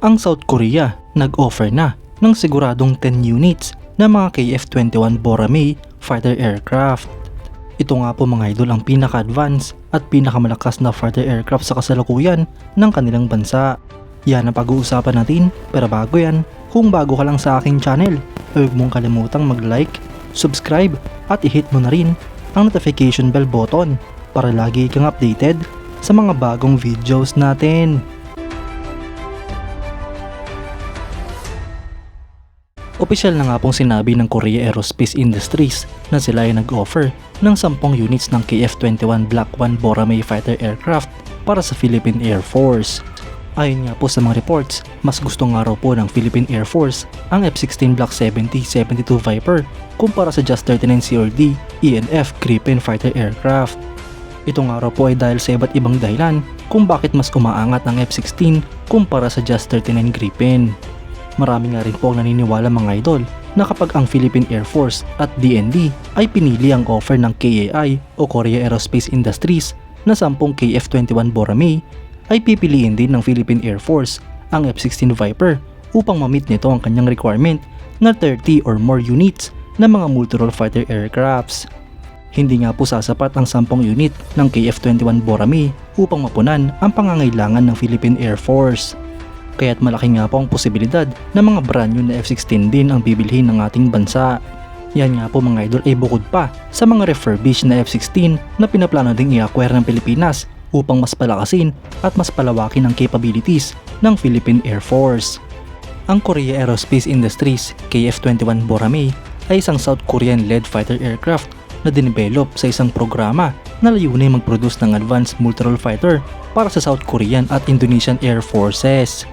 ang South Korea nag-offer na ng siguradong 10 units na mga KF-21 Boramae fighter aircraft. Ito nga po mga idol ang pinaka-advance at pinakamalakas na fighter aircraft sa kasalukuyan ng kanilang bansa. Yan ang pag-uusapan natin, pero bago yan, kung bago ka lang sa aking channel, huwag mong kalimutang mag-like, subscribe at i-hit mo na rin ang notification bell button para lagi kang updated sa mga bagong videos natin. Opisyal na nga pong sinabi ng Korea Aerospace Industries na sila ay nag-offer ng 10 units ng KF-21 Block 1 Boramae fighter aircraft para sa Philippine Air Force. Ayon nga po sa mga reports, mas gusto nga raw po ng Philippine Air Force ang F-16 Block 70-72 Viper kumpara sa JAS 39 CRD ENF Gripen fighter aircraft. Ito nga raw po ay dahil sa iba't ibang dahilan kung bakit mas umaangat ang F-16 kumpara sa JAS 39 Gripen. Marami nga rin po ang naniniwala mga idol na kapag ang Philippine Air Force at DND ay pinili ang offer ng KAI o Korea Aerospace Industries na 10 KF-21 Boramae, ay pipiliin din ng Philippine Air Force ang F-16 Viper upang ma-meet nito ang kanyang requirement na 30 or more units na mga multi-role fighter aircrafts. Hindi nga po sasapat ang 10 unit ng KF-21 Boramae upang mapunan ang pangangailangan ng Philippine Air Force. Kaya't malaki nga po ang posibilidad na mga brand new na F-16 din ang bibilhin ng ating bansa. Yan nga po mga idol ay bukod pa sa mga refurbished na F-16 na pinaplano ding i-acquire ng Pilipinas upang mas palakasin at mas palawakin ang capabilities ng Philippine Air Force. Ang Korea Aerospace Industries KF-21 Boramae ay isang South Korean-led fighter aircraft na dinevelop sa isang programa na layunin mag-produce ng advanced multi-role fighter para sa South Korean at Indonesian Air Forces.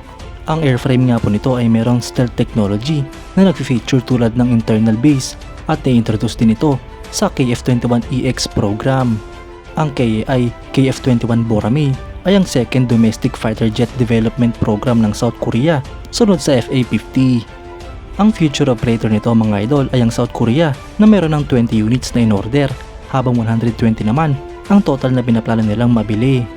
Ang airframe nga po nito ay merong stealth technology na nag-feature tulad ng internal base at na-introduce din ito sa KF-21EX program. Ang KAI KF-21 Boramae ay ang second domestic fighter jet development program ng South Korea sunod sa FA-50. Ang future operator nito mga idol ay ang South Korea na meron ng 20 units na in-order habang 120 naman ang total na pinaplano nilang mabili.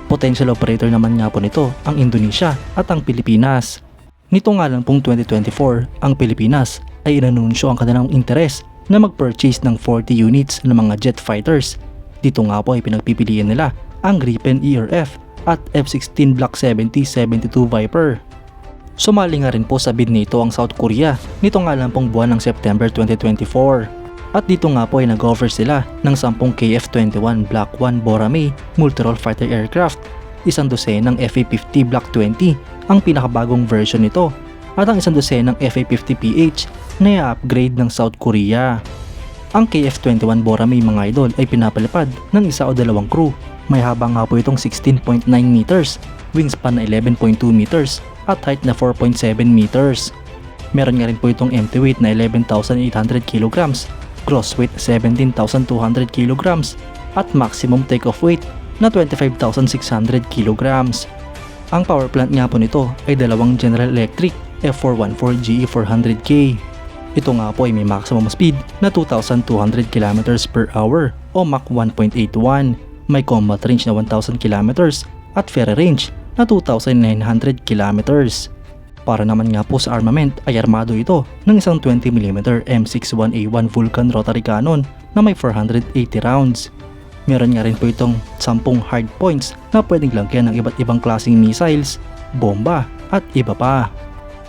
Potential operator naman nga po nito ang Indonesia at ang Pilipinas. Nito nga lang pong 2024, ang Pilipinas ay inanunsyo ang kanilang interes na mag-purchase ng 40 units ng mga jet fighters. Dito nga po ay pinagpipilian nila ang Gripen ERF at F-16 Block 70-72 Viper. Sumali nga rin po sa bid nito ang South Korea nito nga lang pong buwan ng September 2024. At dito nga po ay nag-offer sila ng 10 KF-21 Block 1 Boramae multi-role fighter aircraft, isang dosenang FA-50 Block 20 ang pinakabagong version nito at ang isang dosenang FA-50PH na i-upgrade ng South Korea. Ang KF-21 Boramae mga idol ay pinapalipad ng isa o dalawang crew. May haba nga po itong 16.9 meters, wingspan na 11.2 meters at height na 4.7 meters. Meron nga rin po itong empty weight na 11,800 kilograms, gross weight 17,200 kilograms at maximum takeoff weight na 25,600 kilograms. Ang power plant nga po nito ay dalawang General Electric F414 GE400K. Ito nga po ay may maximum speed na 2,200 km per hour o Mach 1.81. May combat range na 1,000 km at ferry range na 2,900 km. Para naman nga po sa armament ay armado ito ng isang 20mm M61A1 Vulcan rotary cannon na may 480 rounds. Meron nga rin po itong 10 hard points na pwedeng lagyan ng iba't ibang klaseng missiles, bomba at iba pa.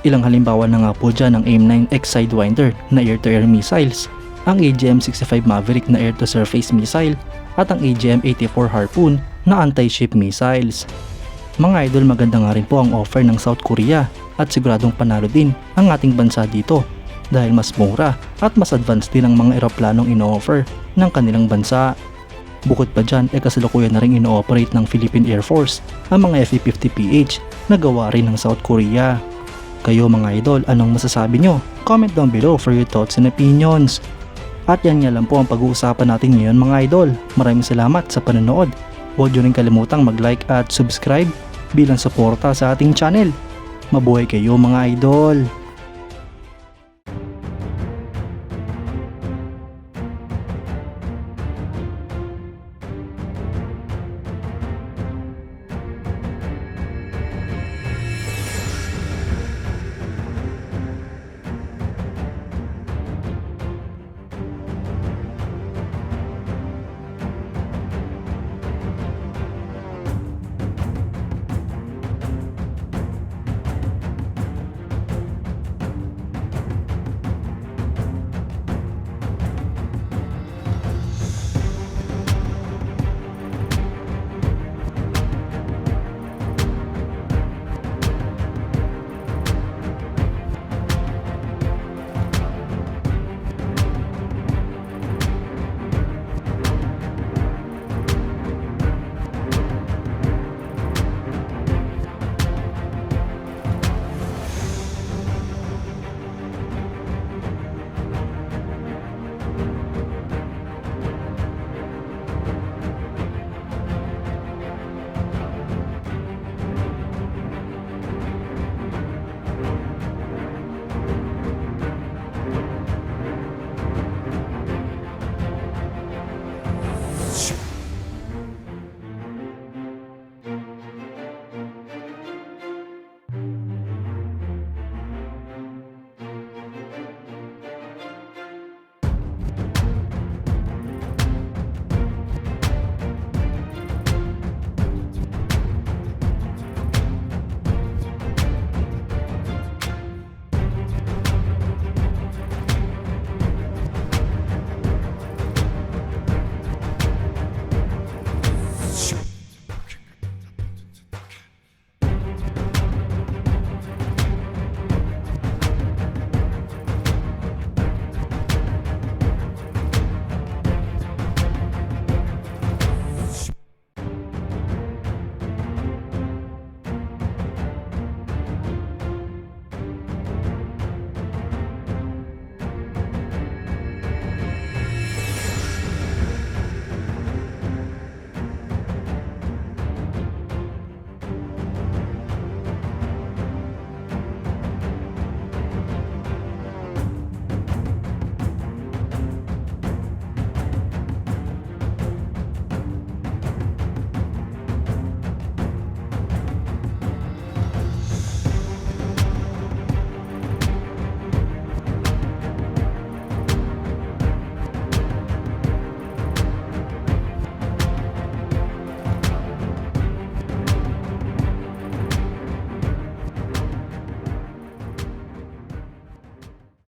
Ilang halimbawa na nga po dyan ang AIM-9X Sidewinder na air-to-air missiles, ang AGM-65 Maverick na air-to-surface missile at ang AGM-84 Harpoon na anti-ship missiles. Mga idol, maganda nga rin po ang offer ng South Korea at siguradong panalo din ang ating bansa dito dahil mas mura at mas advanced din ang mga eroplanong ino-offer ng kanilang bansa. Bukod pa dyan ay kasalukuyan na rin ino-operate ng Philippine Air Force ang mga FA-50PH na gawa rin ng South Korea. Kayo mga idol, anong masasabi nyo? Comment down below for your thoughts and opinions. At yan nga lang po ang pag-uusapan natin ngayon mga idol. Maraming salamat sa panonood. Huwag nyo rin kalimutang mag-like at subscribe bilang suporta sa ating channel. Mabuhay kayo mga idol!